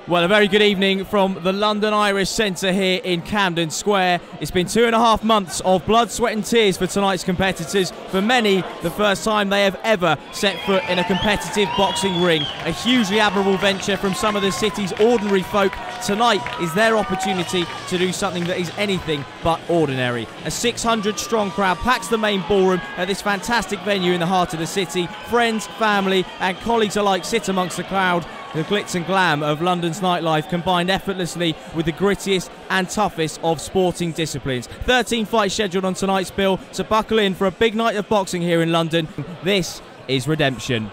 Well, a very good evening from the London Irish Centre here in Camden Square. It's been 2.5 months of blood, sweat and tears for tonight's competitors. For many, the first time they have ever set foot in a competitive boxing ring. A hugely admirable venture from some of the city's ordinary folk. Tonight is their opportunity to do something that is anything but ordinary. A 600-strong crowd packs the main ballroom at this fantastic venue in the heart of the city. Friends, family and colleagues alike sit amongst the crowd. The glitz and glam of London's nightlife combined effortlessly with the grittiest and toughest of sporting disciplines. 13 fights scheduled on tonight's bill, so buckle in for a big night of boxing here in London. This is Redemption.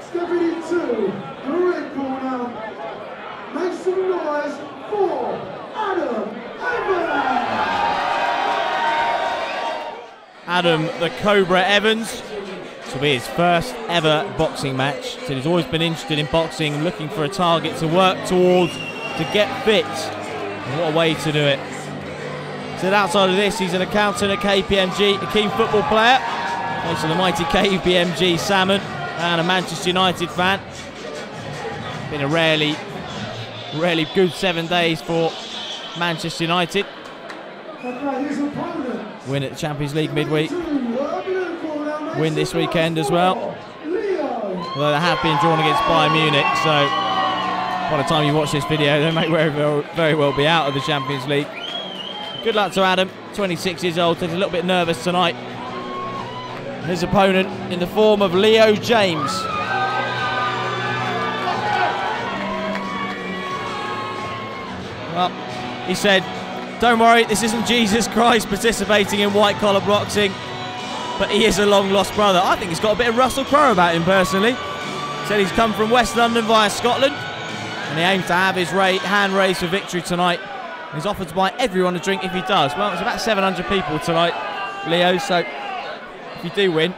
Stepping into the red corner, make some noise for Adam Evans! Adam the Cobra Evans. This will be his first ever boxing match. So he's always been interested in boxing and looking for a target to work towards to get fit. And what a way to do it. So outside of this, he's an accountant at KPMG, a keen football player, thanks to the mighty KPMG Salmon, and a Manchester United fan. Been a rarely good 7 days for Manchester United. Win at the Champions League midweek. Win this weekend as well. Although they have been drawn against Bayern Munich, so by the time you watch this video, they may very well be out of the Champions League. Good luck to Adam, 26 years old, he's a little bit nervous tonight. His opponent in the form of Leo James. Well, he said, don't worry, this isn't Jesus Christ participating in white-collar boxing, but he is a long-lost brother. I think he's got a bit of Russell Crowe about him, personally. Said he's come from West London via Scotland, and he aims to have his hand raised for victory tonight. He's offered to buy everyone a drink if he does. Well, it's about 700 people tonight, Leo, so if you do win,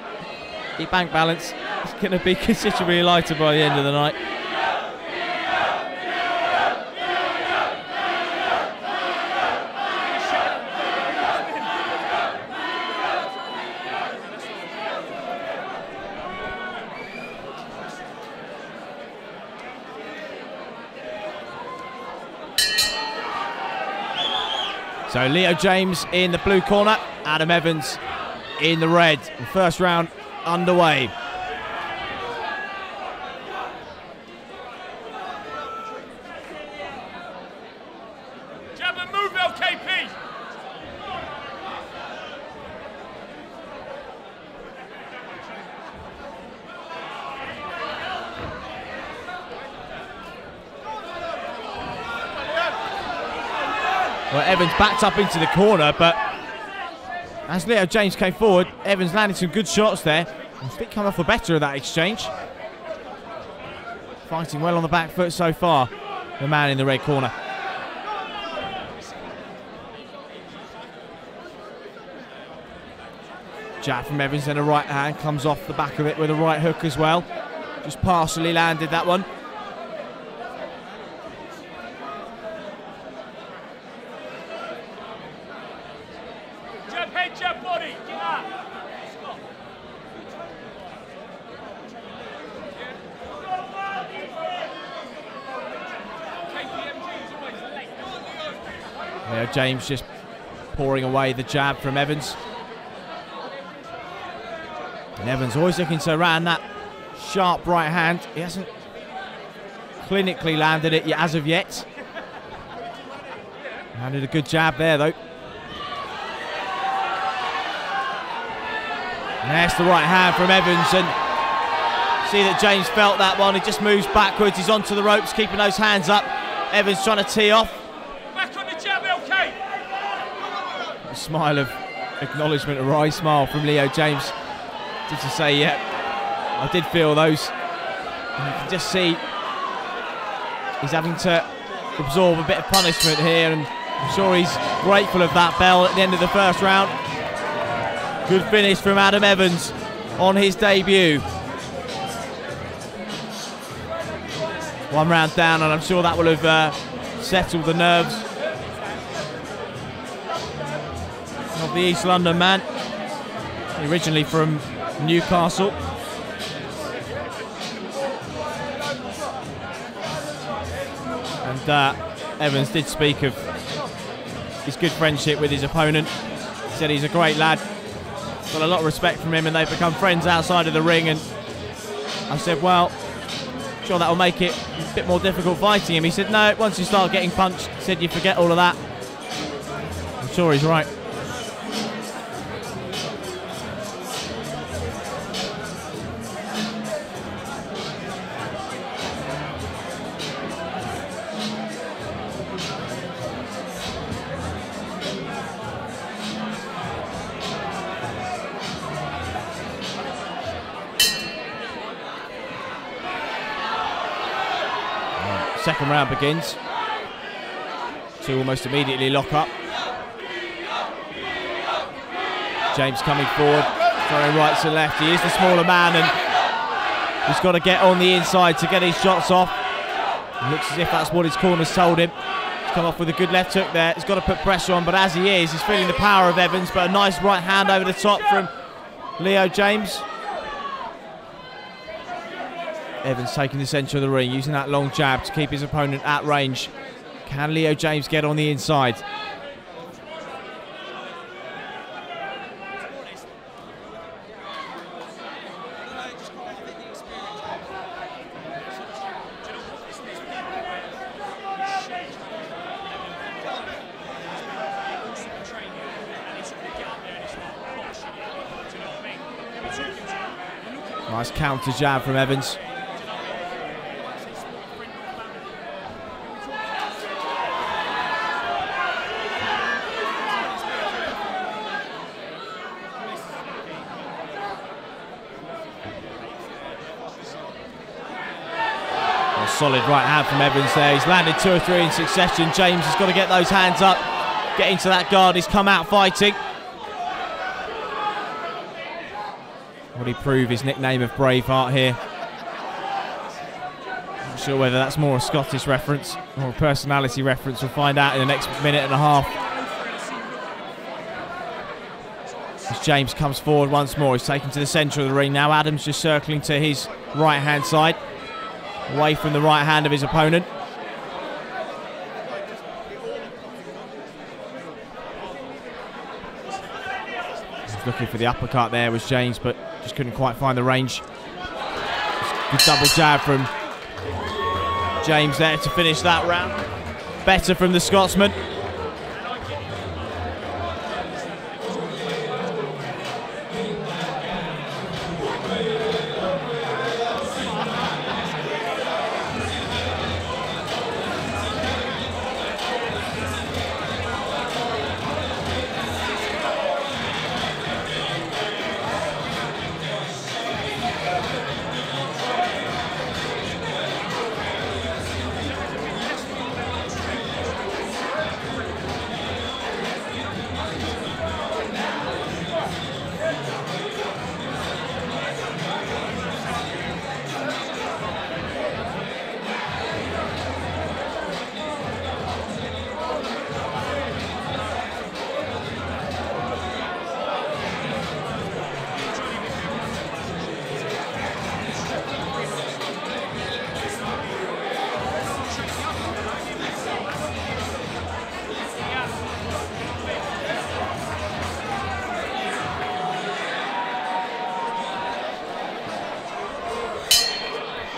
your bank balance is going to be considerably lighter by the end of the night. So Leo James in the blue corner, Adam Evans in the red. The first round underway. Jab and move, LKP! Well, Evans backed up into the corner, but as Leo James came forward, Evans landed some good shots there. I think come off the better of that exchange. Fighting well on the back foot so far, the man in the red corner. Jab from Evans and a right hand, comes off the back of it with a right hook as well. Just partially landed that one. Jab body, get up. Leo James just pouring away the jab from Evans. And Evans always looking to land that sharp right hand. He hasn't clinically landed it as of yet. Landed a good jab there though. And there's the right hand from Evans, and see that James felt that one. He just moves backwards. He's onto the ropes, keeping those hands up. Evans trying to tee off. Back on the jab, LK. A smile of acknowledgement, a wry smile from Leo James. Just to say, yeah, I did feel those. And you can just see he's having to absorb a bit of punishment here, and I'm sure he's grateful of that bell at the end of the first round. Good finish from Adam Evans on his debut. One round down, and I'm sure that will have settled the nerves of the East London man. Originally from Newcastle. And Evans did speak of his good friendship with his opponent. He said he's a great lad, got a lot of respect from him, and they've become friends outside of the ring. And I said, well, sure that'll make it a bit more difficult fighting him. He said, no, once you start getting punched, he said you forget all of that. I'm sure he's right. Second round begins. Two almost immediately lock up. James coming forward, throwing right to left. He is the smaller man, and he's got to get on the inside to get his shots off. It looks as if that's what his corner's told him. He's come off with a good left hook there. He's got to put pressure on, but as he is, he's feeling the power of Evans. But a nice right hand over the top from Leo James. Evans taking the centre of the ring, using that long jab to keep his opponent at range. Can Leo James get on the inside? Nice counter jab from Evans. Solid right hand from Evans there. He's landed 2 or 3 in succession. James has got to get those hands up, get into that guard. He's come out fighting. Will he prove his nickname of Braveheart here? Not sure whether that's more a Scottish reference or a personality reference. We'll find out in the next minute and a half. As James comes forward once more, he's taken to the centre of the ring. Now Adams just circling to his right hand side, away from the right hand of his opponent. He's looking for the uppercut there was James, but just couldn't quite find the range. Good double jab from James there to finish that round. Better from the Scotsman.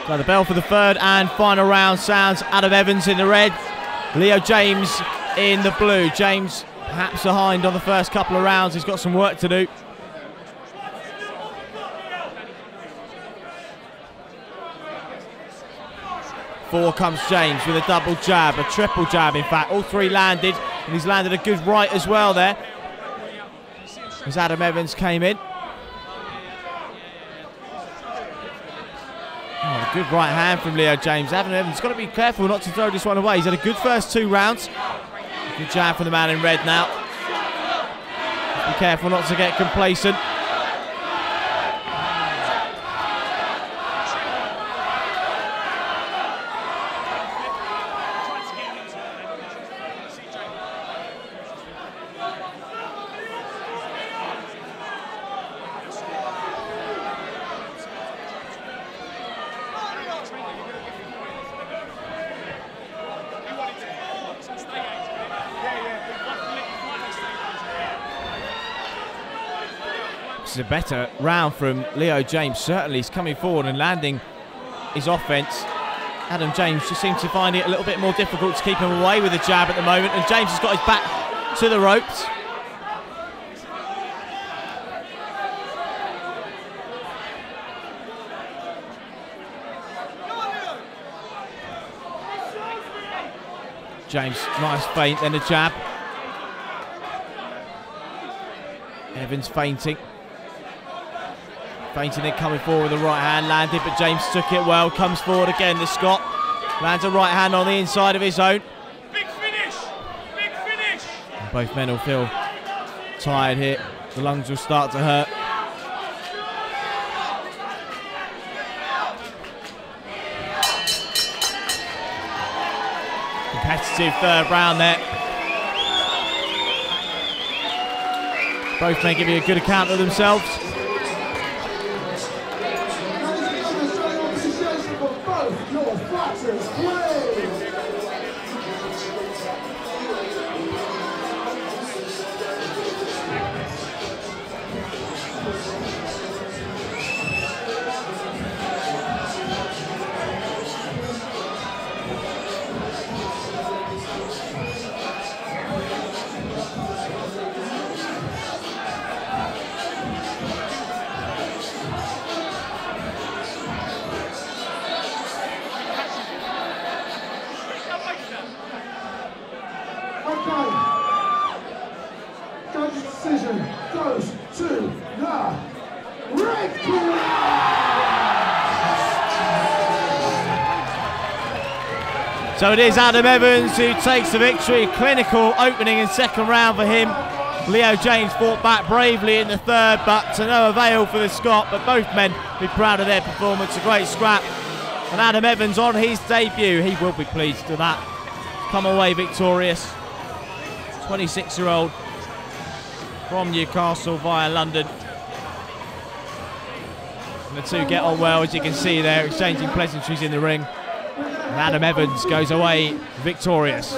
So the bell for the third and final round sounds. Adam Evans in the red, Leo James in the blue. James perhaps behind on the first couple of rounds. He's got some work to do. Forward comes James with a double jab, a triple jab in fact. All 3 landed, and he's landed a good right as well there as Adam Evans came in. Oh, a good right hand from Leo James. Adam Evans got to be careful not to throw this one away. He's had a good first 2 rounds. Good jab from the man in red now. Be careful not to get complacent. This is a better round from Leo James. Certainly he's coming forward and landing his offense. Adam James just seems to find it a little bit more difficult to keep him away with a jab at the moment, and James has got his back to the ropes. James, nice feint, then a jab. Evans feinting. Feinting, then coming forward with the right hand, landed, but James took it well, comes forward again, the Scot. Lands a right hand on the inside of his own. Big finish! Big finish! And both men will feel tired here. The lungs will start to hurt. Competitive third round there. Both men giving a good account of themselves. Judge's decision goes to the red corner. So it is Adam Evans who takes the victory. Clinical opening and second round for him. Leo James fought back bravely in the third, but to no avail for the Scot. But both men be proud of their performance. A great scrap. And Adam Evans on his debut, he will be pleased with that. Come away victorious. 26-year-old from Newcastle via London. And the two get on well, as you can see there, exchanging pleasantries in the ring. And Adam Evans goes away victorious.